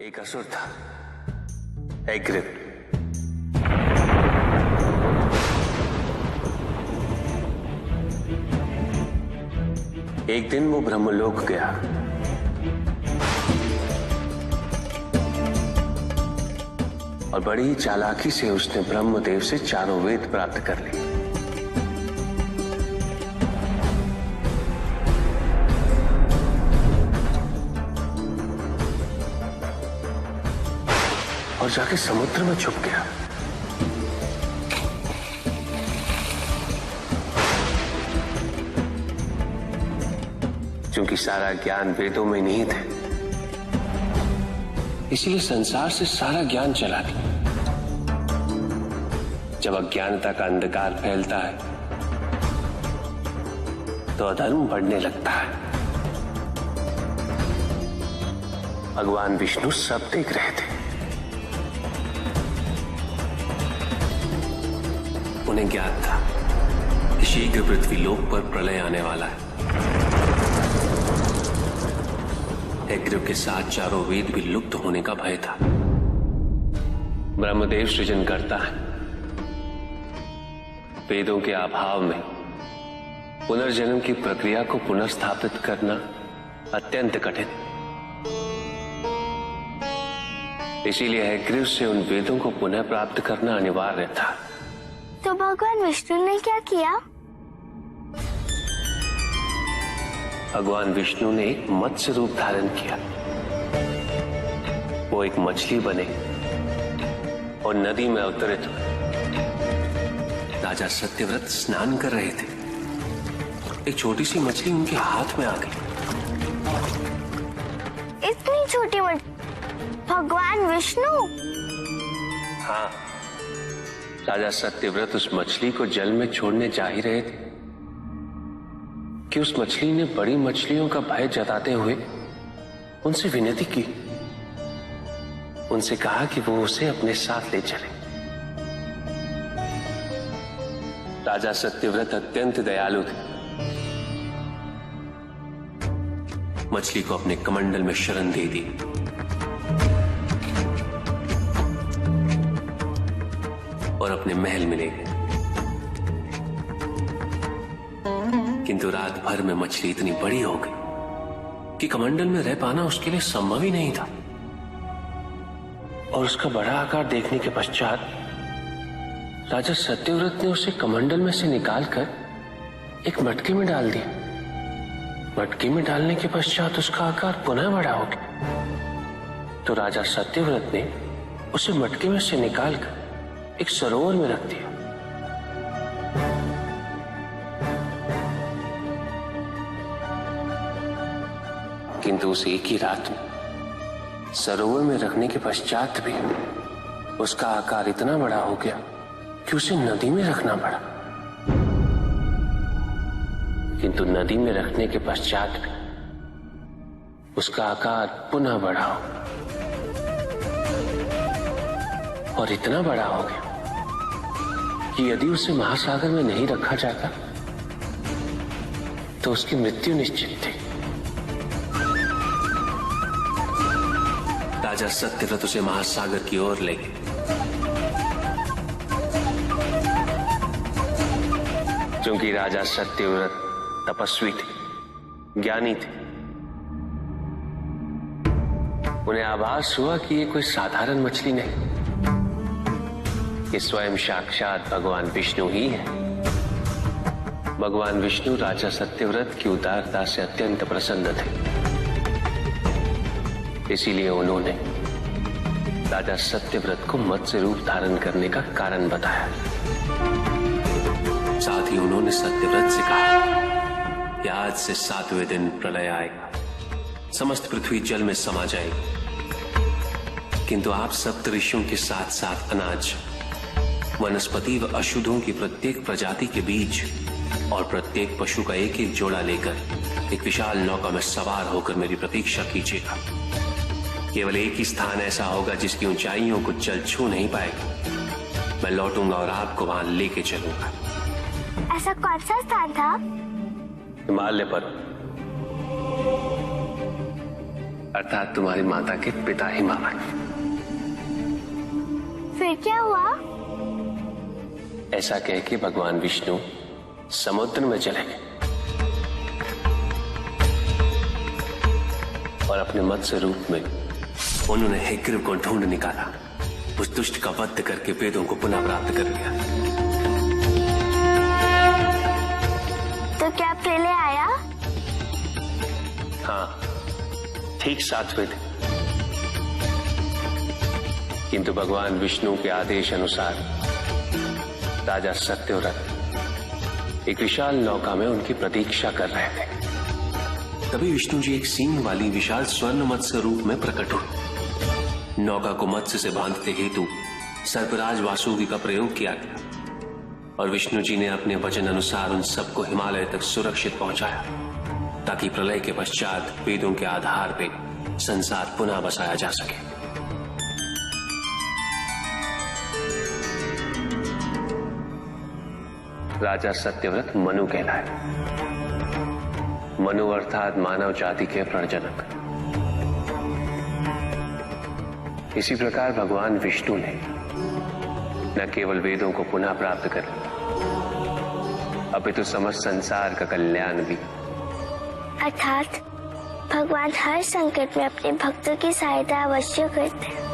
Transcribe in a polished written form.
एक असुर था, एग्रिप। एक दिन वो ब्रह्मलोक गया। और बड़ी ही चालाकी से उसने ब्रह्मदेव से चारों वेद प्राप्त कर लिए। और जाके समुद्र में छुप गया। क्योंकि सारा ज्ञान वेदों में नहीं थे, इसीलिए संसार से सारा ज्ञान चला गया। जब अज्ञानता का अंधकार फैलता है तो अधर्म बढ़ने लगता है। भगवान विष्णु सब देख रहे थे। उन्हें ज्ञात था कि शीघ्र पृथ्वी लोक पर प्रलय आने वाला है। एग्रिप के साथ चारों वेद भी लुप्त होने का भय था। ब्रह्मदेव सृजन करता है। वेदों के अभाव में पुनर्जन्म की प्रक्रिया को पुनर्स्थापित करना अत्यंत कठिन। इसीलिए एग्रिप से उन वेदों को पुनः प्राप्त करना अनिवार्य था। तो भगवान विष्णु ने क्या किया? भगवान विष्णु ने एक मत्स्य रूप धारण किया। वो एक मछली बने और नदी में अवतरित हुए। राजा सत्यव्रत स्नान कर रहे थे। एक छोटी सी मछली उनके हाथ में आ गई। इतनी छोटी मछली? भगवान विष्णु? हाँ, राजा सत्यव्रत उस मछली को जल में छोड़ने जा ही रहे थे कि उस मछली ने बड़ी मछलियों का भय जताते हुए उनसे विनती की। उनसे कहा कि वो उसे अपने साथ ले चले। राजा सत्यव्रत अत्यंत दयालु थे। मछली को अपने कमंडल में शरण दे दी और अपने महल में ले गए। किंतु रात भर में मछली इतनी बड़ी हो गई कि कमंडल में रह पाना उसके लिए संभव ही नहीं था। और उसका बड़ा आकार देखने के पश्चात राजा सत्यव्रत ने उसे कमंडल में से निकालकर एक मटके में डाल दिया। मटके में डालने के पश्चात उसका आकार पुनः बड़ा हो गया। तो राजा सत्यव्रत ने उसे मटके में से निकालकर एक सरोवर में रख दिया। किंतु उस एक ही रात में सरोवर में रखने के पश्चात भी उसका आकार इतना बड़ा हो गया कि उसे नदी में रखना पड़ा। किंतु नदी में रखने के पश्चात भी उसका आकार पुनः बड़ा हो और इतना बड़ा हो गया कि यदि उसे महासागर में नहीं रखा जाता तो उसकी मृत्यु निश्चित थी। राजा सत्यव्रत उसे महासागर की ओर ले गए। क्योंकि राजा सत्यव्रत तपस्वी थे, ज्ञानी थे, उन्हें आभास हुआ कि ये कोई साधारण मछली नहीं, ये स्वयं साक्षात भगवान विष्णु ही है। भगवान विष्णु राजा सत्यव्रत की उदारता से अत्यंत प्रसन्न थे। इसीलिए उन्होंने राजा सत्यव्रत को मत्स्य रूप धारण करने का कारण बताया। साथ ही उन्होंने सत्यव्रत से कहा कि आज से 7वें दिन प्रलय आएगा, समस्त पृथ्वी जल में समा जाएगी। किंतु आप सप्तऋषियों के साथ साथ अनाज, वनस्पति व अशुद्धों की प्रत्येक प्रजाति के बीज और प्रत्येक पशु का एक एक जोड़ा लेकर एक विशाल नौका में सवार होकर मेरी प्रतीक्षा कीजिएगा। केवल एक ही स्थान ऐसा होगा जिसकी ऊंचाइयों को जल छू नहीं पाएगा। मैं लौटूंगा और आपको वहां लेके चलूंगा। ऐसा कौन सा स्थान था? हिमालय पर। अर्थात तुम्हारी माता के पिता हिमावन। फिर क्या हुआ? ऐसा कह के भगवान विष्णु समुद्र में चले गए और अपने मत्स्य रूप में उन्होंने हेग्रीव को ढूंढ निकाला। उस दुष्ट का वध करके वेदों को पुनः प्राप्त कर लिया। तो क्या प्रलय आया? हाँ, ठीक 7 वेद। किंतु भगवान विष्णु के आदेश अनुसार राजा सत्यव्रत एक विशाल नौका में उनकी प्रतीक्षा कर रहे थे। तभी विष्णु जी एक सींग वाली विशाल स्वर्ण मत्स्य रूप में प्रकट हुए। नौका को मत्स्य से बांधते हेतु सर्पराज वासुकी का प्रयोग किया गया और विष्णु जी ने अपने वचन अनुसार उन सबको हिमालय तक सुरक्षित पहुंचाया, ताकि प्रलय के पश्चात वेदों के आधार पर संसार पुनः बसाया जा सके। राजा सत्यव्रत मनु कहलाए। मनु अर्थात मानव जाति के प्रणजनक। इसी प्रकार भगवान विष्णु ने न केवल वेदों को पुनः प्राप्त कर लिया, अपितु समस्त संसार का कल्याण भी। अर्थात भगवान हर संकट में अपने भक्तों की सहायता अवश्य करते हैं।